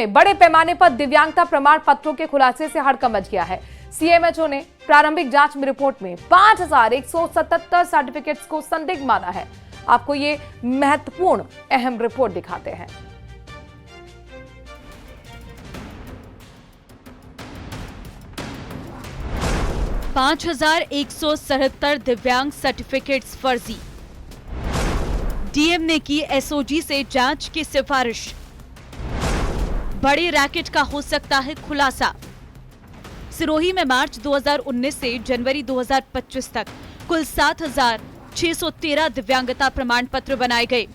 में बड़े पैमाने पर दिव्यांगता प्रमाण पत्रों के खुलासे से हड़कंप मच गया है। सीएमएचओ ने प्रारंभिक जांच में रिपोर्ट में 5177 सर्टिफिकेट्स को संदिग्ध माना है। आपको ये महत्वपूर्ण अहम रिपोर्ट दिखाते हैं। पांच 5177 दिव्यांग सर्टिफिकेट्स फर्जी। डीएम ने की एसओजी से जांच की सिफारिश। बड़े रैकेट का हो सकता है खुलासा। सिरोही में मार्च 2019 से जनवरी 2025 तक कुल 7613 दिव्यांगता प्रमाण पत्र बनाए गए।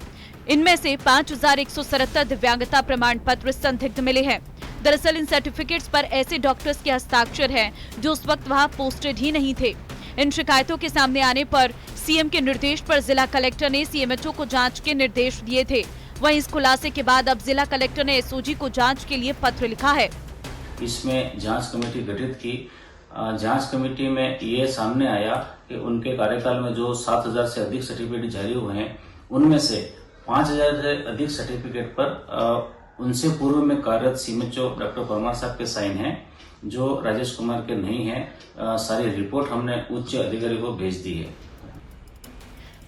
इनमें से 5177 दिव्यांगता प्रमाण पत्र संदिग्ध मिले हैं। दरअसल इन सर्टिफिकेट्स पर ऐसे डॉक्टर्स के हस्ताक्षर हैं जो उस वक्त वहां पोस्टेड ही नहीं थे। इन शिकायतों के सामने आने पर सीएम के निर्देश पर जिला कलेक्टर ने सीएमएचओ को जांच के निर्देश दिए थे। वहीं इस खुलासे के बाद अब जिला कलेक्टर ने एसओजी को जांच के लिए पत्र लिखा है। इसमें जांच कमेटी गठित की। जांच कमेटी में ये सामने आया कि उनके कार्यकाल में जो 7000 से अधिक सर्टिफिकेट जारी हुए हैं, उनमें से 5000 से अधिक सर्टिफिकेट पर उनसे पूर्व में कार्यरत सीएमएचओ डॉक्टर परमार साहब के साइन हैं, जो राजेश कुमार के नहीं हैं। सारी रिपोर्ट हमने उच्च अधिकारी को भेज दी है।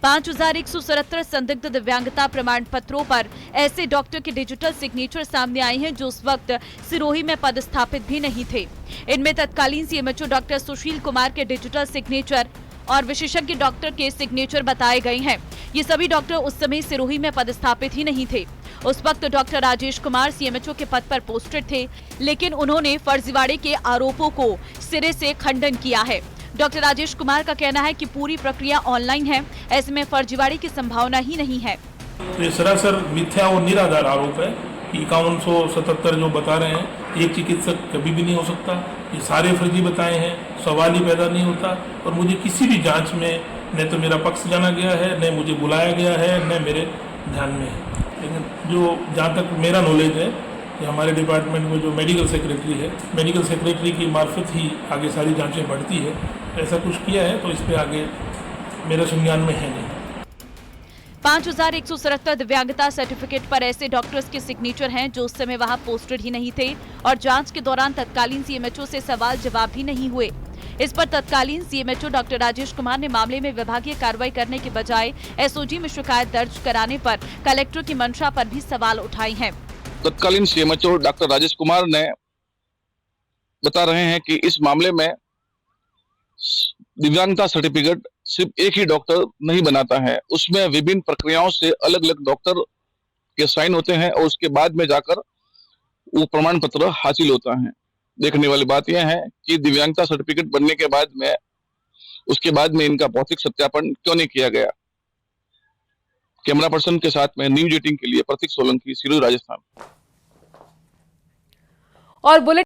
5177 संदिग्ध दिव्यांगता प्रमाण पत्रों पर ऐसे डॉक्टर के डिजिटल सिग्नेचर सामने आए हैं जो उस वक्त सिरोही में पदस्थापित भी नहीं थे। इनमें तत्कालीन सीएमएचओ डॉक्टर सुशील कुमार के डिजिटल सिग्नेचर और विशेषज्ञ डॉक्टर के सिग्नेचर बताए गए हैं। ये सभी डॉक्टर उस समय सिरोही में पदस्थापित ही नहीं थे। उस वक्त डॉक्टर राजेश कुमार सीएमएचओ के पद पर पोस्टेड थे, लेकिन उन्होंने फर्जीवाड़े के आरोपों को सिरे से खंडन किया है। डॉक्टर राजेश कुमार का कहना है कि पूरी प्रक्रिया ऑनलाइन है, ऐसे में फर्जीवाड़े की संभावना ही नहीं है। तो ये सरासर मिथ्या और निराधार आरोप है कि 5177 जो बता रहे हैं, एक चिकित्सक कभी भी नहीं हो सकता। ये सारे फर्जी बताए हैं, सवाल ही पैदा नहीं होता। और मुझे किसी भी जांच में न तो मेरा पक्ष जाना गया है, न मुझे बुलाया गया है, न मेरे ध्यान में है। लेकिन जो जहाँ तक मेरा नॉलेज है कि हमारे डिपार्टमेंट में जो मेडिकल सेक्रेटरी है, मेडिकल सेक्रेटरी की मार्फत ही आगे सारी जांचें बढ़ती है। ऐसा कुछ किया है तो इस पे आगे मेरे संज्ञान में है नहीं। 5177 दिव्यांगता सर्टिफिकेट पर ऐसे डॉक्टर्स के सिग्नेचर हैं जो उस समय वहां पोस्टेड ही नहीं थे और जांच के दौरान तत्कालीन सीएमएचओ से सवाल जवाब भी नहीं हुए। इस पर तत्कालीन सीएमएचओ डॉक्टर राजेश कुमार ने मामले में विभागीय कार्रवाई करने के बजाय एसओजी में शिकायत दर्ज कराने पर कलेक्टर की मंशा पर भी सवाल उठाए हैं। तत्कालीन सीएमएचओ डॉक्टर राजेश कुमार ने बता रहे हैं कि इस मामले में दिव्यांगता सर्टिफिकेट सिर्फ एक ही डॉक्टर नहीं बनाता है, उसमें विभिन्न प्रक्रियाओं से अलग अलग डॉक्टर के साइन होते हैं और उसके बाद में जाकर वो प्रमाण पत्र हासिल होता है। देखने वाली बात यह है कि दिव्यांगता सर्टिफिकेट बनने के बाद में उसके बाद में इनका भौतिक सत्यापन क्यों नहीं किया गया। कैमरा पर्सन के साथ में न्यूज 18 के लिए प्रतीक सोलंकी, सिरोही, राजस्थान। और बुलेटिन